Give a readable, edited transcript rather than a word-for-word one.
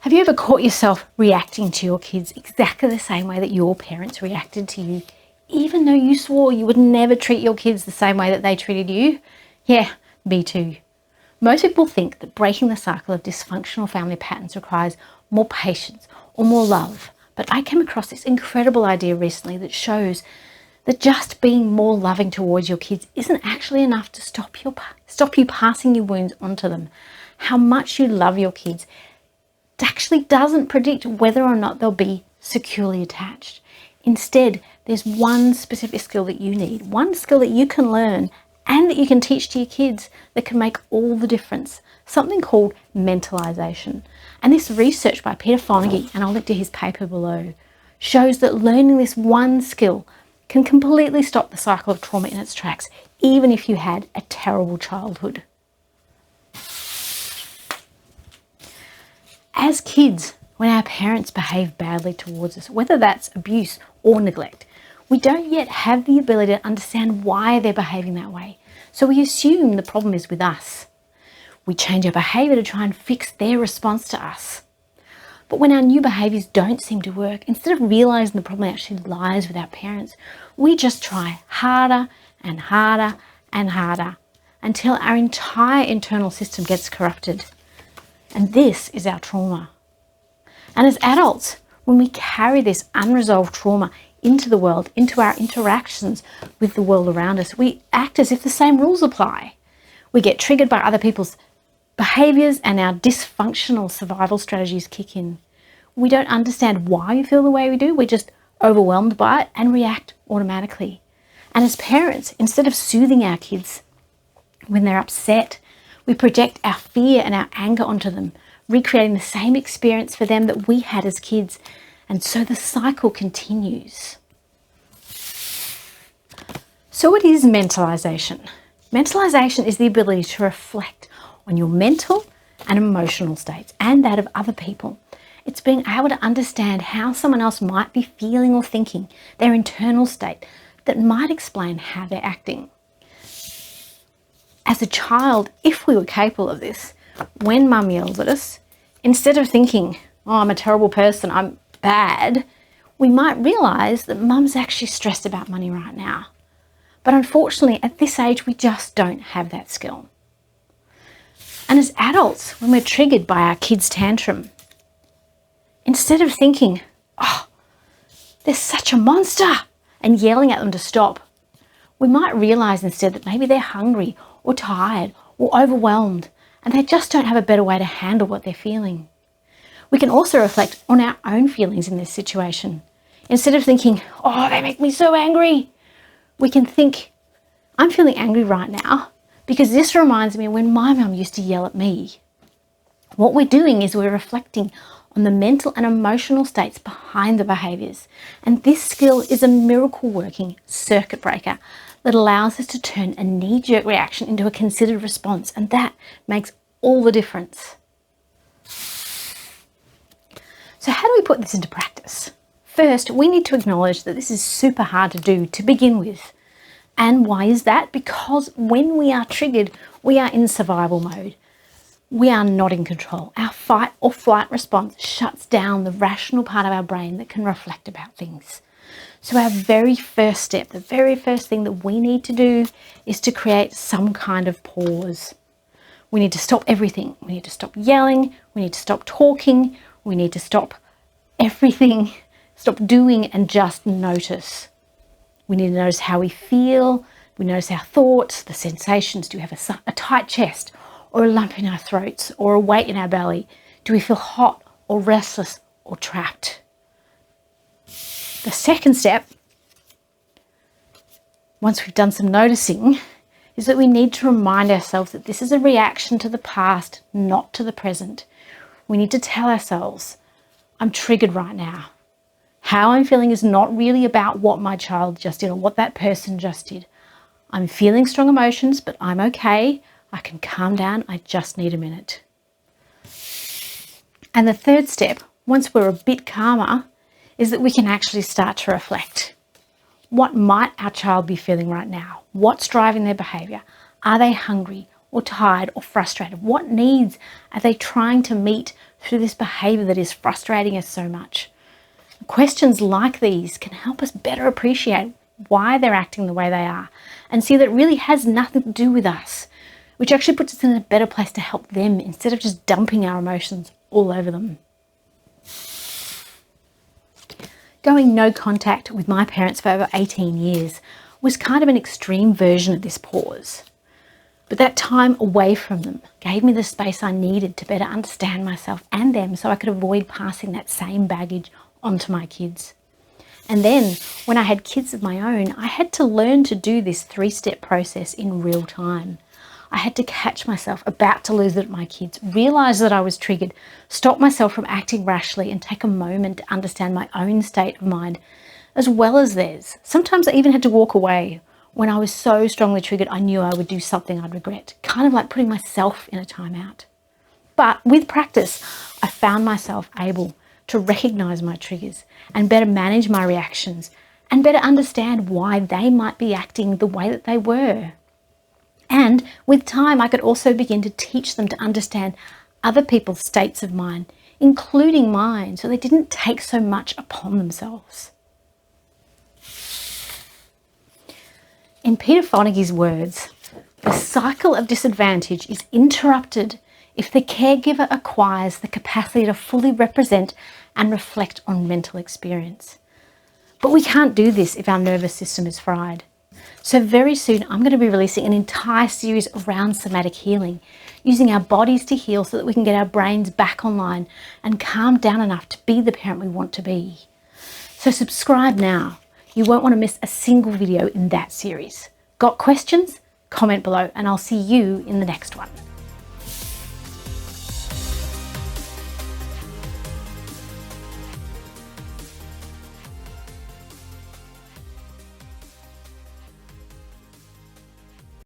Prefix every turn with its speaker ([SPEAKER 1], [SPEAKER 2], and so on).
[SPEAKER 1] Have you ever caught yourself reacting to your kids exactly the same way that your parents reacted to you, even though you swore you would never treat your kids the same way that they treated you? Yeah, me too. Most people think that breaking the cycle of dysfunctional family patterns requires more patience or more love. But I came across this incredible idea recently that shows that just being more loving towards your kids isn't actually enough to stop you passing your wounds onto them. How much you love your kids actually doesn't predict whether or not they'll be securely attached. Instead, there's one specific skill that you need, one skill that you can learn and that you can teach to your kids that can make all the difference, something called mentalisation. And this research by Peter Fonagy, and I'll link to his paper below, shows that learning this one skill can completely stop the cycle of trauma in its tracks, even if you had a terrible childhood. As kids, when our parents behave badly towards us, whether that's abuse or neglect, we don't yet have the ability to understand why they're behaving that way. So we assume the problem is with us. We change our behaviour to try and fix their response to us. But when our new behaviours don't seem to work, instead of realising the problem actually lies with our parents, we just try harder and harder and harder until our entire internal system gets corrupted. And this is our trauma. And as adults, when we carry this unresolved trauma into the world, into our interactions with the world around us, we act as if the same rules apply. We get triggered by other people's behaviours and our dysfunctional survival strategies kick in. We don't understand why we feel the way we do. We're just overwhelmed by it and react automatically. And as parents, instead of soothing our kids when they're upset, we project our fear and our anger onto them, recreating the same experience for them that we had as kids. And so the cycle continues. So what is mentalisation? Mentalisation is the ability to reflect on your mental and emotional states and that of other people. It's being able to understand how someone else might be feeling or thinking, their internal state that might explain how they're acting. As a child, if we were capable of this, when mum yells at us, instead of thinking, oh, I'm a terrible person, I'm bad, we might realise that mum's actually stressed about money right now. But unfortunately, at this age, we just don't have that skill. And as adults, when we're triggered by our kids' tantrum, instead of thinking, oh, they're such a monster, and yelling at them to stop, we might realise instead that maybe they're hungry or tired or overwhelmed, and they just don't have a better way to handle what they're feeling. We can also reflect on our own feelings in this situation. Instead of thinking, oh, they make me so angry, we can think, I'm feeling angry right now because this reminds me of when my mum used to yell at me. What we're doing is we're reflecting on the mental and emotional states behind the behaviours. And this skill is a miracle-working circuit breaker that allows us to turn a knee-jerk reaction into a considered response. And that makes all the difference. So how do we put this into practice? First, we need to acknowledge that this is super hard to do to begin with. And why is that? Because when we are triggered, we are in survival mode. We are not in control. Our fight or flight response shuts down the rational part of our brain that can reflect about things. So our very first step, the very first thing that we need to do is to create some kind of pause. We need to stop everything. We need to stop yelling. We need to stop talking. We need to stop everything, stop doing and just notice. We need to notice how we feel. We notice our thoughts, the sensations. Do we have a tight chest or a lump in our throats or a weight in our belly? Do we feel hot or restless or trapped? The second step, once we've done some noticing, is that we need to remind ourselves that this is a reaction to the past, not to the present. We need to tell ourselves, I'm triggered right now. How I'm feeling is not really about what my child just did or what that person just did. I'm feeling strong emotions, but I'm okay. I can calm down. I just need a minute. And the third step, once we're a bit calmer, is that we can actually start to reflect. What might our child be feeling right now? What's driving their behaviour? Are they hungry or tired or frustrated? What needs are they trying to meet through this behavior that is frustrating us so much. Questions like these can help us better appreciate why they're acting the way they are and see that it really has nothing to do with us, which actually puts us in a better place to help them instead of just dumping our emotions all over them. Going no contact with my parents for over 18 years was kind of an extreme version of this pause. But that time away from them gave me the space I needed to better understand myself and them so I could avoid passing that same baggage onto my kids. And then when I had kids of my own, I had to learn to do this 3-step process in real time. I had to catch myself about to lose it at my kids, realize that I was triggered, stop myself from acting rashly, and take a moment to understand my own state of mind as well as theirs. Sometimes I even had to walk away when I was so strongly triggered I knew I would do something I'd regret, kind of like putting myself in a timeout. But with practice, I found myself able to recognize my triggers and better manage my reactions and better understand why they might be acting the way that they were. And with time, I could also begin to teach them to understand other people's states of mind, including mine, so they didn't take so much upon themselves. In Peter Fonagy's words, the cycle of disadvantage is interrupted if the caregiver acquires the capacity to fully represent and reflect on mental experience. But we can't do this if our nervous system is fried. So very soon, I'm going to be releasing an entire series around somatic healing, using our bodies to heal so that we can get our brains back online and calm down enough to be the parent we want to be. So subscribe now. You won't want to miss a single video in that series. Got questions? Comment below and I'll see you in the next one.